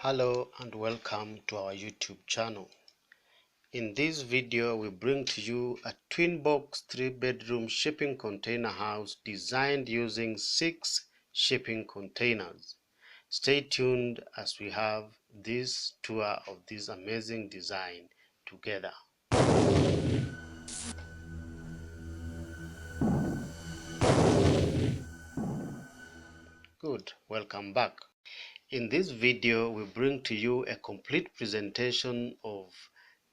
Hello and welcome to our YouTube channel. In this video, we bring to you a TWINBOX 3-bedroom shipping container house designed using 6 shipping containers. Stay tuned as we have this tour of this amazing design together. Good, welcome back. In this video, we bring to you a complete presentation of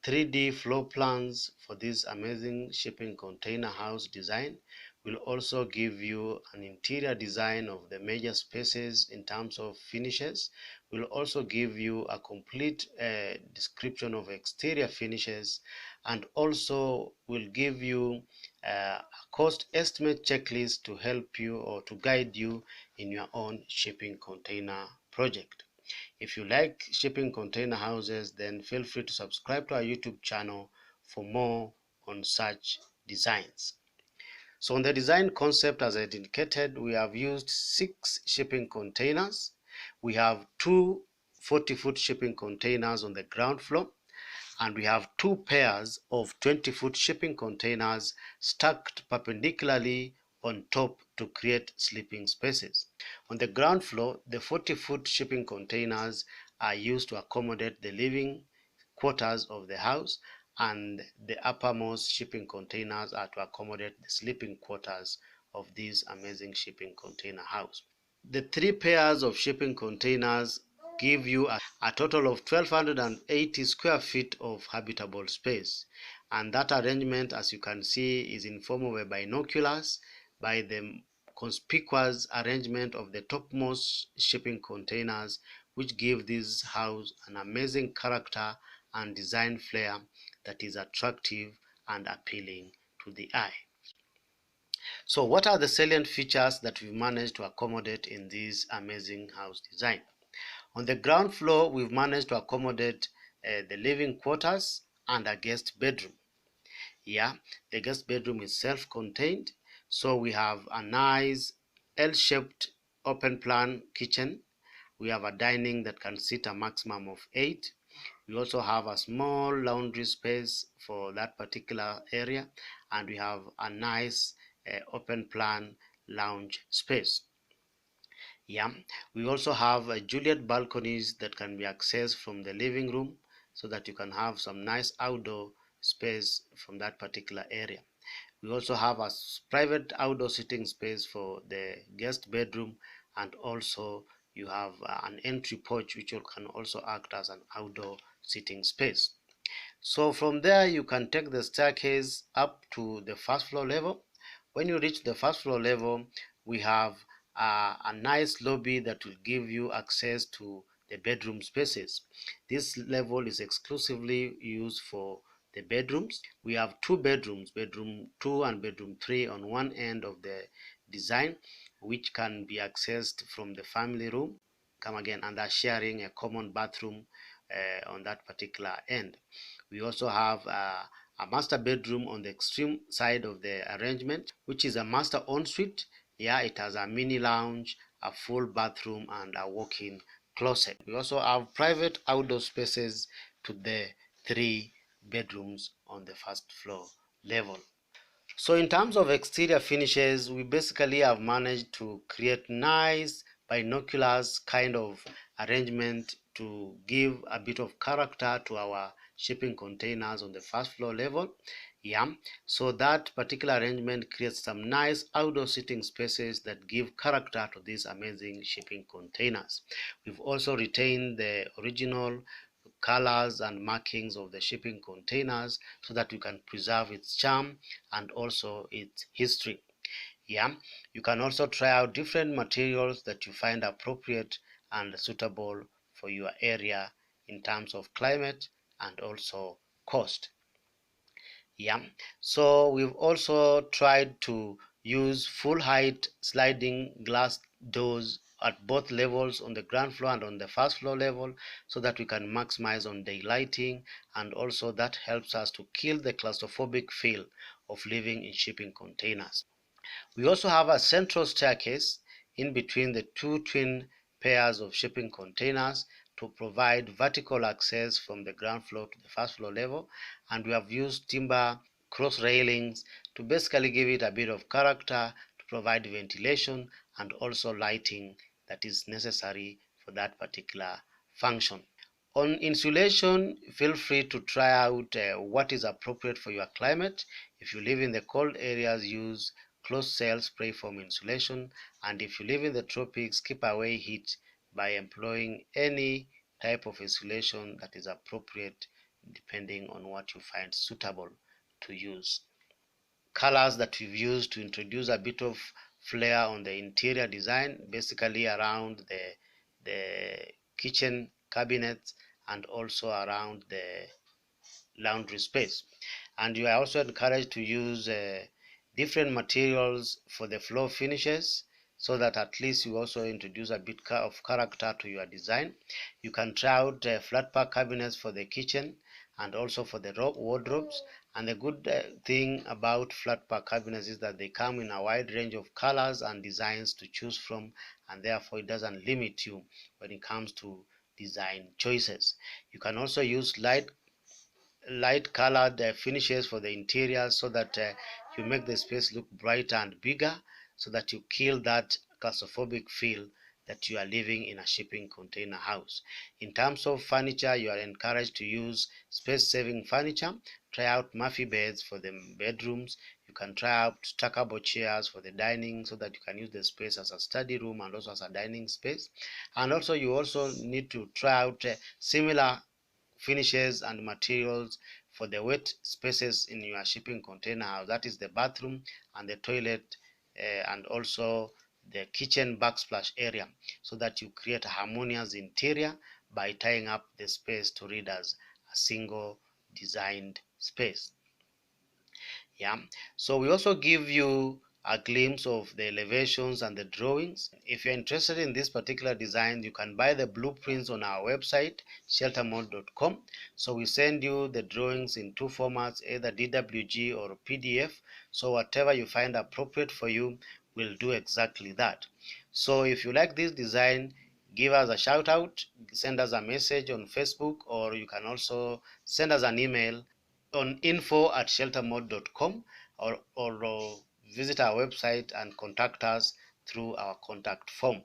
3D floor plans for this amazing shipping container house design. We'll also give you an interior design of the major spaces in terms of finishes. We'll also give you a complete description of exterior finishes, and also we'll give you a cost estimate checklist to help you or to guide you in your own shipping container project. If you like shipping container houses, then feel free to subscribe to our YouTube channel for more on such designs. So on the design concept, as I indicated, we have used 6 shipping containers. We have 2 40-foot shipping containers on the ground floor, and we have 2 pairs of 20-foot shipping containers stacked perpendicularly on top to create sleeping spaces. On the ground floor, the 40-foot shipping containers are used to accommodate the living quarters of the house, and the uppermost shipping containers are to accommodate the sleeping quarters of this amazing shipping container house. The 3 pairs of shipping containers give you a total of 1280 square feet of habitable space, and that arrangement, as you can see, is in form of a binoculars by the conspicuous arrangement of the topmost shipping containers, which give this house an amazing character and design flair that is attractive and appealing to the eye. So what are the salient features that we've managed to accommodate in this amazing house design? On the ground floor, we've managed to accommodate the living quarters and a guest bedroom. Yeah, the guest bedroom is self-contained, so we have a nice L-shaped open plan kitchen. We have a dining that can seat a maximum of 8. We also have a small laundry space for that particular area, and we have a nice open plan lounge space. Yeah, we also have Juliet balconies that can be accessed from the living room, so that you can have some nice outdoor space from that particular area. We also have a private outdoor sitting space for the guest bedroom, and also you have an entry porch which can also act as an outdoor sitting space. So from there you can take the staircase up to the first floor level. When you reach the first floor level, we have a nice lobby that will give you access to the bedroom spaces. This level is exclusively used for the bedrooms. We have 2 bedrooms, bedroom 2 and bedroom 3 on one end of the design, which can be accessed from the family room. Come again, and they're sharing a common bathroom on that particular end. We also have a master bedroom on the extreme side of the arrangement, which is a master ensuite. Yeah, it has a mini lounge, a full bathroom, and a walk-in closet. We also have private outdoor spaces to the 3 bedrooms on the first floor level. So in terms of exterior finishes, we basically have managed to create nice binoculars kind of arrangement to give a bit of character to our shipping containers on the first floor level. Yeah, so that particular arrangement creates some nice outdoor sitting spaces that give character to these amazing shipping containers. We've also retained the original colors and markings of the shipping containers so that you can preserve its charm and also its history. Yeah, you can also try out different materials that you find appropriate and suitable for your area in terms of climate and also cost. Yeah, so we've also tried to use full height sliding glass doors at both levels, on the ground floor and on the first floor level, so that we can maximize on daylighting, and also that helps us to kill the claustrophobic feel of living in shipping containers. We also have a central staircase in between the 2 twin pairs of shipping containers to provide vertical access from the ground floor to the first floor level, and we have used timber cross railings to basically give it a bit of character, to provide ventilation and also lighting that is necessary for that particular function. On insulation, feel free to try out what is appropriate for your climate. If you live in the cold areas, use closed cell spray foam insulation, and if you live in the tropics, keep away heat by employing any type of insulation that is appropriate depending on what you find suitable to use. Colors that we've used to introduce a bit of flair on the interior design, basically around the kitchen cabinets and also around the laundry space. And you are also encouraged to use different materials for the floor finishes, so that at least you also introduce a bit of character to your design. You can try out flat pack cabinets for the kitchen and also for the wardrobes. And the good thing about flat pack cabinets is that they come in a wide range of colors and designs to choose from, and therefore it doesn't limit you when it comes to design choices. You can also use light colored finishes for the interior, so that you make the space look brighter and bigger, so that you kill that claustrophobic feel that you are living in a shipping container house. In terms of furniture, you are encouraged to use space-saving furniture. Try out Murphy beds for the bedrooms. You can try out stackable chairs for the dining, so that you can use the space as a study room and also as a dining space. And also you also need to try out similar finishes and materials for the wet spaces in your shipping container house. That is the bathroom and the toilet, and also the kitchen backsplash area, so that you create a harmonious interior by tying up the space to read as a single designed space. Yeah, so we also give you a glimpse of the elevations and the drawings. If you're interested in this particular design, you can buy the blueprints on our website sheltermode.com. So we send you the drawings in two formats, either DWG or PDF. So whatever you find appropriate for you, will do exactly that. So if you like this design, give us a shout out, send us a message on Facebook, or you can also send us an email on info@sheltermode.com, or visit our website and contact us through our contact form.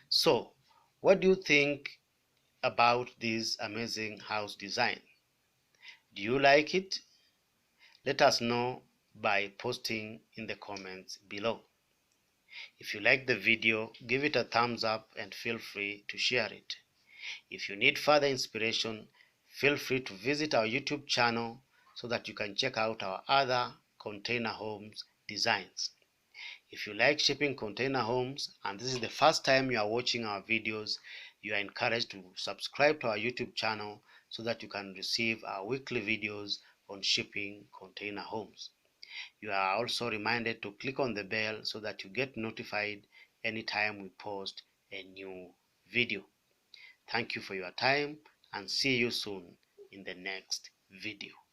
So, what do you think about this amazing house design? Do you like it? Let us know by posting in the comments below. If you like the video, give it a thumbs up and feel free to share it. If you need further inspiration, feel free to visit our YouTube channel so that you can check out our other container homes designs. If you like shipping container homes and this is the first time you are watching our videos, you are encouraged to subscribe to our YouTube channel so that you can receive our weekly videos on shipping container homes. You are also reminded to click on the bell so that you get notified anytime we post a new video. Thank you for your time and see you soon in the next video.